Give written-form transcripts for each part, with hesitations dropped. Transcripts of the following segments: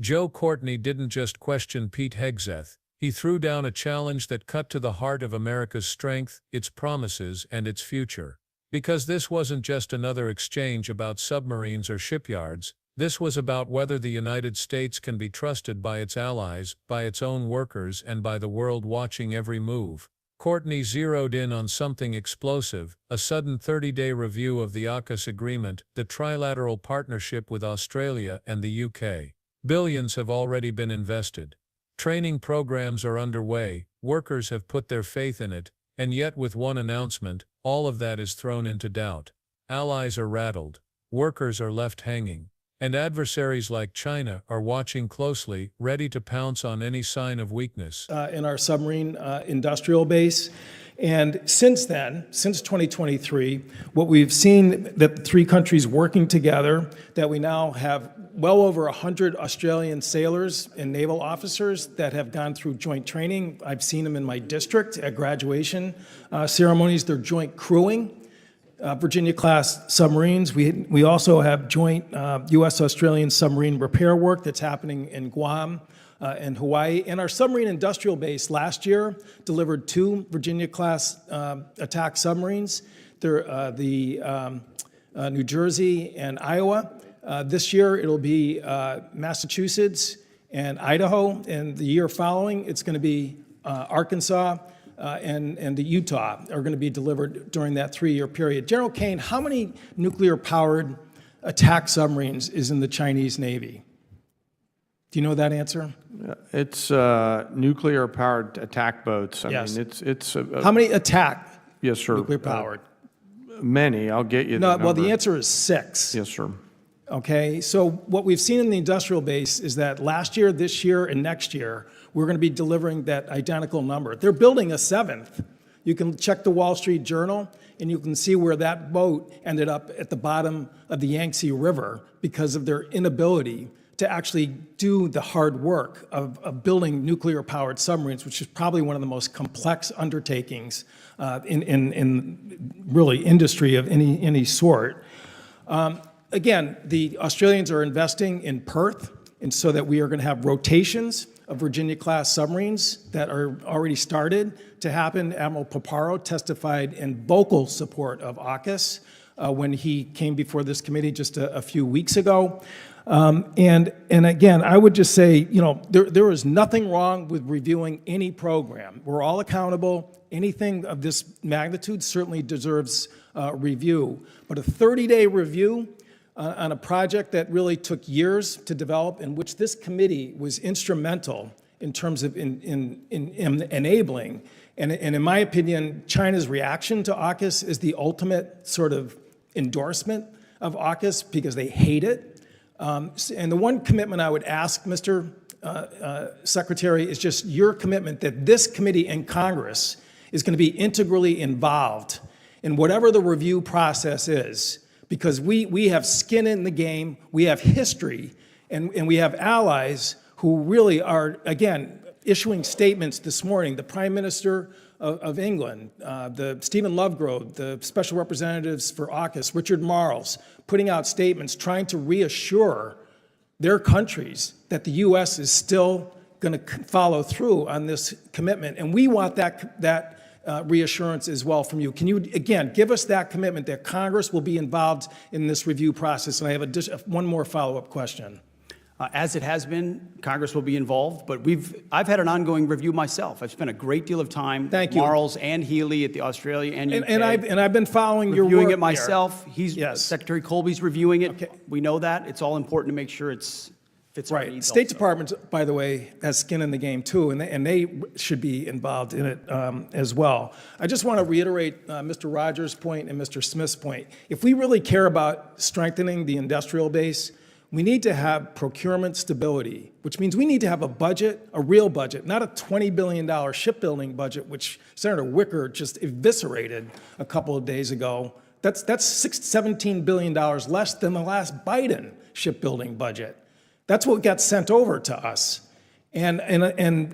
Joe Courtney didn't just question Pete Hegseth, he threw down a challenge that cut to the heart of America's strength, its promises, and its future. Because this wasn't just another exchange about submarines or shipyards, this was about whether the United States can be trusted by its allies, by its own workers, and by the world watching every move. Courtney zeroed in on something explosive, a sudden 30-day review of the AUKUS agreement, the trilateral partnership with Australia and the UK. Billions have already been invested. Training programs are underway, workers have put their faith in it, and yet with one announcement, all of that is thrown into doubt. Allies are rattled, workers are left hanging, and adversaries like China are watching closely, ready to pounce on any sign of weakness. In our submarine industrial base. And since then, since 2023, what we've seen that the three countries working together, that we now have well over 100 Australian sailors and naval officers that have gone through joint training. I've seen them in my district at graduation ceremonies. They're joint crewing. Virginia-class submarines. We also have joint U.S.-Australian submarine repair work that's happening in Guam and Hawaii. And our submarine industrial base last year delivered 2 Virginia-class attack submarines. They're the New Jersey and Iowa. This year it'll be Massachusetts and Idaho. And the year following, it's going to be Arkansas and the Utah are going to be delivered during that 3-year period. General Kane, how many nuclear-powered attack submarines is in the Chinese Navy? Do you know that answer? It's nuclear-powered attack boats. Yes. I mean, it's how many attack? Yes, sir. Nuclear-powered. Many. I'll get you. No. Well, the answer is 6. Yes, sir. Okay. So what we've seen in the industrial base is that last year, this year, and next year, we're going to be delivering that identical number. They're building a 7th. You can check the Wall Street Journal, and you can see where that boat ended up at the bottom of the Yangtze River because of their inability to actually do the hard work of building nuclear-powered submarines, which is probably one of the most complex undertakings in really industry of any sort. Again, the Australians are investing in Perth, and so that we are going to have rotations of Virginia-class submarines that are already started to happen. Admiral Paparo testified in vocal support of AUKUS when he came before this committee just a few weeks ago. And again, I would just say, you know, there is nothing wrong with reviewing any program. We're all accountable. Anything of this magnitude certainly deserves review. But a 30-day review on a project that really took years to develop, in which this committee was instrumental in terms of enabling. And in my opinion, China's reaction to AUKUS is the ultimate sort of endorsement of AUKUS because they hate it. And the one commitment I would ask, Mr. Secretary, is just your commitment that this committee and Congress is going to be integrally involved in whatever the review process is, because we have skin in the game, we have history, and we have allies who really are, again, issuing statements this morning. The Prime Minister of England, the Stephen Lovegrove, the special representatives for AUKUS, Richard Marles, putting out statements trying to reassure their countries that the U.S. is still going to follow through on this commitment. And we want that reassurance as well from you. Can you, again, give us that commitment that Congress will be involved in this review process? And I have one more follow-up question. As it has been, Congress will be involved, but I've had an ongoing review myself. I've spent a great deal of time with Marles and Healy at the Australia and UK. And I've been following your work reviewing it myself. Yes. Secretary Colby's reviewing it. Okay. We know that. It's all important to make sure it fits our needs. State also. Department, by the way, has skin in the game too, and they should be involved in it as well. I just want to reiterate Mr. Rogers' point and Mr. Smith's point. If we really care about strengthening the industrial base, we need to have procurement stability, which means we need to have a budget, a real budget, not a $20 billion shipbuilding budget, which Senator Wicker just eviscerated a couple of days ago. That's $17 billion less than the last Biden shipbuilding budget. That's what got sent over to us. And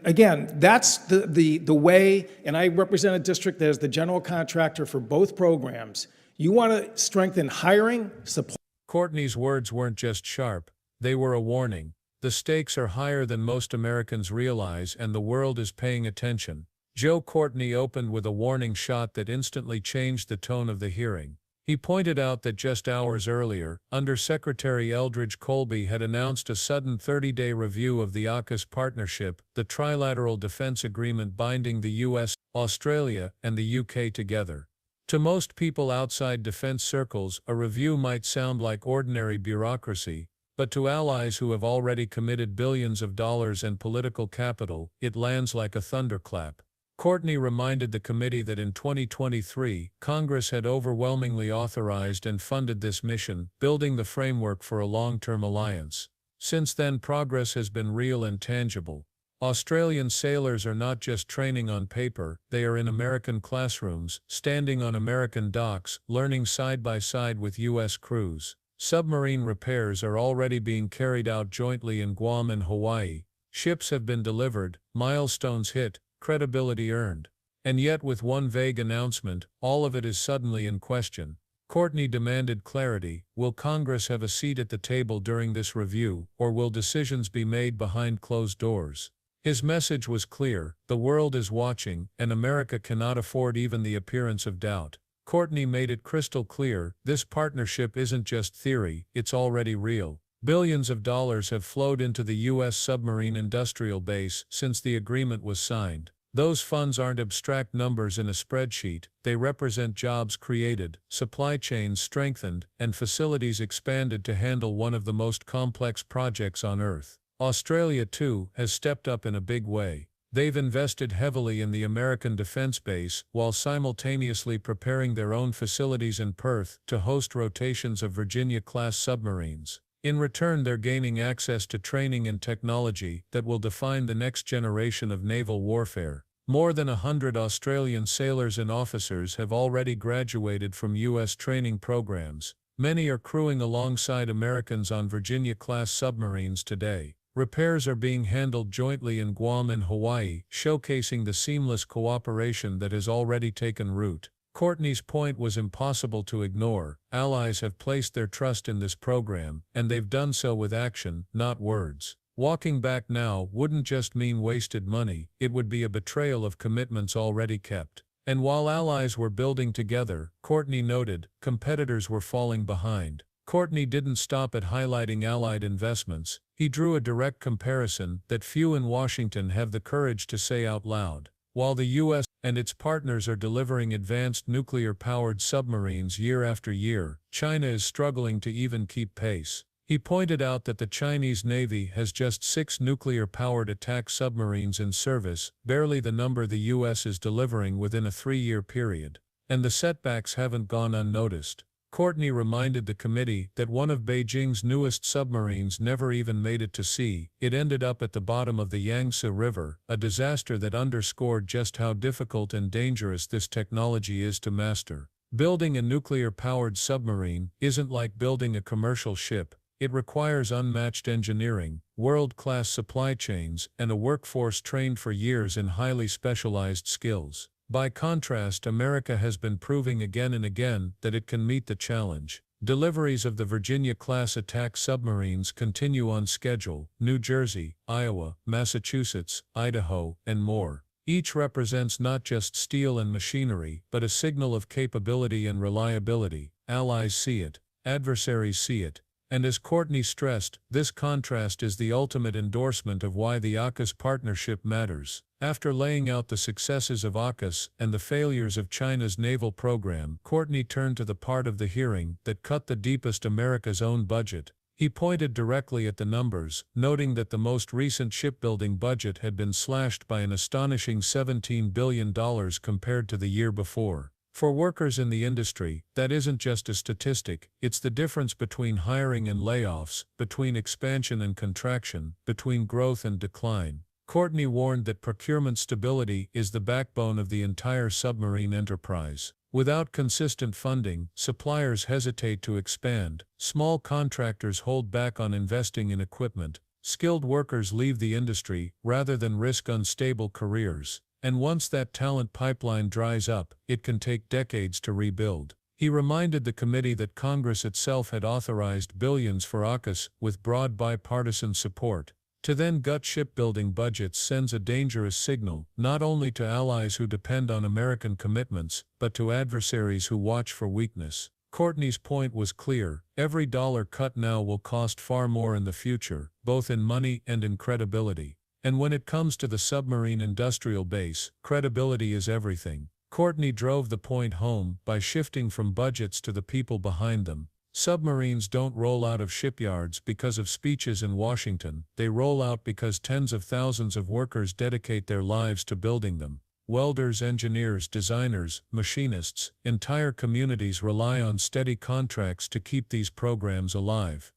again, that's the way, and I represent a district that is the general contractor for both programs. You want to strengthen hiring, supply. Courtney's words weren't just sharp, they were a warning. The stakes are higher than most Americans realize, and the world is paying attention. Joe Courtney opened with a warning shot that instantly changed the tone of the hearing. He pointed out that just hours earlier, Undersecretary Eldridge Colby had announced a sudden 30-day review of the AUKUS partnership, the trilateral defense agreement binding the U.S., Australia, and the U.K. together. To most people outside defense circles, a review might sound like ordinary bureaucracy, but to allies who have already committed billions of dollars and political capital, it lands like a thunderclap. Courtney reminded the committee that in 2023, Congress had overwhelmingly authorized and funded this mission, building the framework for a long-term alliance. Since then, progress has been real and tangible. Australian sailors are not just training on paper, they are in American classrooms, standing on American docks, learning side by side with U.S. crews. Submarine repairs are already being carried out jointly in Guam and Hawaii. Ships have been delivered, milestones hit, credibility earned. And yet, with one vague announcement, all of it is suddenly in question. Courtney demanded clarity. Will Congress have a seat at the table during this review, or will decisions be made behind closed doors? His message was clear: the world is watching, and America cannot afford even the appearance of doubt. Courtney made it crystal clear, this partnership isn't just theory, it's already real. Billions of dollars have flowed into the U.S. submarine industrial base since the agreement was signed. Those funds aren't abstract numbers in a spreadsheet, they represent jobs created, supply chains strengthened, and facilities expanded to handle one of the most complex projects on Earth. Australia, too, has stepped up in a big way. They've invested heavily in the American defense base, while simultaneously preparing their own facilities in Perth to host rotations of Virginia-class submarines. In return, they're gaining access to training and technology that will define the next generation of naval warfare. More than 100 Australian sailors and officers have already graduated from U.S. training programs. Many are crewing alongside Americans on Virginia-class submarines today. Repairs are being handled jointly in Guam and Hawaii, showcasing the seamless cooperation that has already taken root. Courtney's point was impossible to ignore. Allies have placed their trust in this program, and they've done so with action, not words. Walking back now wouldn't just mean wasted money, it would be a betrayal of commitments already kept. And while allies were building together, Courtney noted, competitors were falling behind. Courtney didn't stop at highlighting allied investments. He drew a direct comparison that few in Washington have the courage to say out loud. While the U.S. and its partners are delivering advanced nuclear-powered submarines year after year, China is struggling to even keep pace. He pointed out that the Chinese Navy has just 6 nuclear-powered attack submarines in service, barely the number the U.S. is delivering within a 3-year period. And the setbacks haven't gone unnoticed. Courtney reminded the committee that one of Beijing's newest submarines never even made it to sea. It ended up at the bottom of the Yangtze River, a disaster that underscored just how difficult and dangerous this technology is to master. Building a nuclear-powered submarine isn't like building a commercial ship. It requires unmatched engineering, world-class supply chains, and a workforce trained for years in highly specialized skills. By contrast, America has been proving again and again that it can meet the challenge. Deliveries of the Virginia-class attack submarines continue on schedule: New Jersey, Iowa, Massachusetts, Idaho, and more. Each represents not just steel and machinery, but a signal of capability and reliability. Allies see it, adversaries see it. And as Courtney stressed, this contrast is the ultimate endorsement of why the AUKUS partnership matters. After laying out the successes of AUKUS and the failures of China's naval program, Courtney turned to the part of the hearing that cut the deepest: America's own budget. He pointed directly at the numbers, noting that the most recent shipbuilding budget had been slashed by an astonishing $17 billion compared to the year before. For workers in the industry, that isn't just a statistic, it's the difference between hiring and layoffs, between expansion and contraction, between growth and decline. Courtney warned that procurement stability is the backbone of the entire submarine enterprise. Without consistent funding, suppliers hesitate to expand, small contractors hold back on investing in equipment, skilled workers leave the industry rather than risk unstable careers. And once that talent pipeline dries up, it can take decades to rebuild. He reminded the committee that Congress itself had authorized billions for AUKUS with broad bipartisan support. To then gut shipbuilding budgets sends a dangerous signal, not only to allies who depend on American commitments, but to adversaries who watch for weakness. Courtney's point was clear: every dollar cut now will cost far more in the future, both in money and in credibility. And when it comes to the submarine industrial base, credibility is everything. Courtney drove the point home by shifting from budgets to the people behind them. Submarines don't roll out of shipyards because of speeches in Washington, they roll out because tens of thousands of workers dedicate their lives to building them. Welders, engineers, designers, machinists, entire communities rely on steady contracts to keep these programs alive.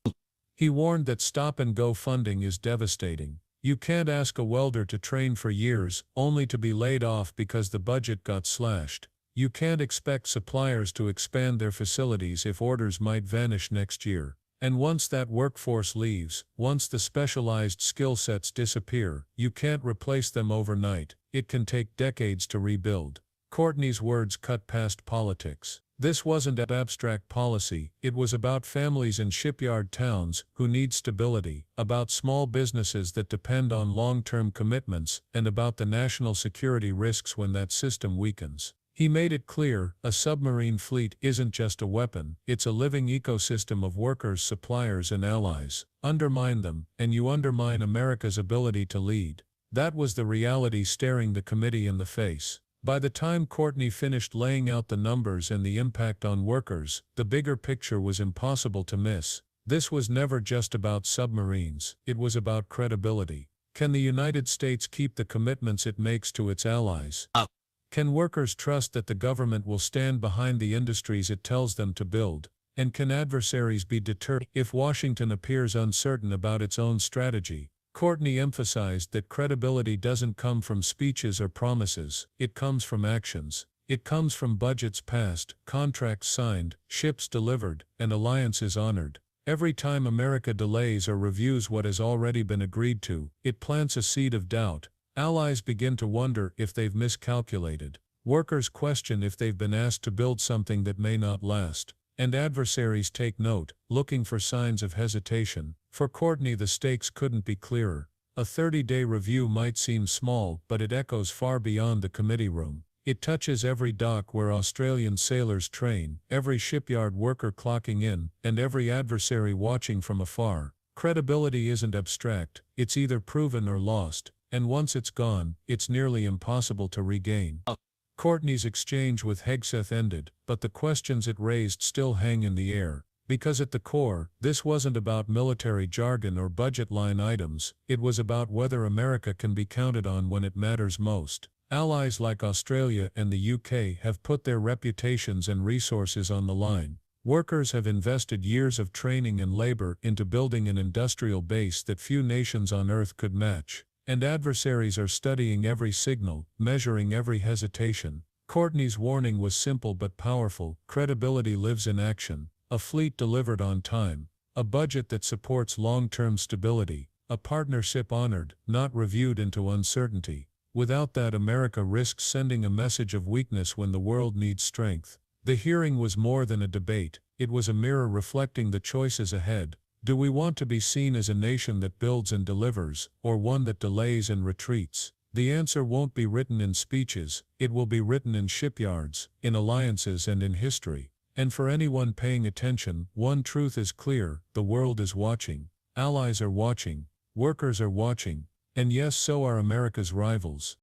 He warned that stop-and-go funding is devastating. You can't ask a welder to train for years, only to be laid off because the budget got slashed. You can't expect suppliers to expand their facilities if orders might vanish next year. And once that workforce leaves, once the specialized skill sets disappear, you can't replace them overnight. It can take decades to rebuild. Courtney's words cut past politics. This wasn't abstract policy, it was about families in shipyard towns who need stability, about small businesses that depend on long-term commitments, and about the national security risks when that system weakens. He made it clear, a submarine fleet isn't just a weapon, it's a living ecosystem of workers, suppliers, and allies. Undermine them, and you undermine America's ability to lead. That was the reality staring the committee in the face. By the time Courtney finished laying out the numbers and the impact on workers, the bigger picture was impossible to miss. This was never just about submarines, it was about credibility. Can the United States keep the commitments it makes to its allies? Can workers trust that the government will stand behind the industries it tells them to build? And can adversaries be deterred if Washington appears uncertain about its own strategy? Courtney emphasized that credibility doesn't come from speeches or promises, it comes from actions. It comes from budgets passed, contracts signed, ships delivered, and alliances honored. Every time America delays or reviews what has already been agreed to, it plants a seed of doubt. Allies begin to wonder if they've miscalculated. Workers question if they've been asked to build something that may not last. And adversaries take note, looking for signs of hesitation. For Courtney, the stakes couldn't be clearer. A 30-day review might seem small, but it echoes far beyond the committee room. It touches every dock where Australian sailors train, every shipyard worker clocking in, and every adversary watching from afar. Credibility isn't abstract, it's either proven or lost. And once it's gone, it's nearly impossible to regain. Courtney's exchange with Hegseth ended, but the questions it raised still hang in the air. Because at the core, this wasn't about military jargon or budget line items, it was about whether America can be counted on when it matters most. Allies like Australia and the UK have put their reputations and resources on the line. Workers have invested years of training and labor into building an industrial base that few nations on Earth could match. And adversaries are studying every signal, measuring every hesitation. Courtney's warning was simple but powerful: credibility lives in action. A fleet delivered on time. A budget that supports long-term stability. A partnership honored, not reviewed into uncertainty. Without that, America risks sending a message of weakness when the world needs strength. The hearing was more than a debate, it was a mirror reflecting the choices ahead. Do we want to be seen as a nation that builds and delivers, or one that delays and retreats? The answer won't be written in speeches, it will be written in shipyards, in alliances, and in history. And for anyone paying attention, one truth is clear: the world is watching. Allies are watching. Workers are watching. And yes, so are America's rivals.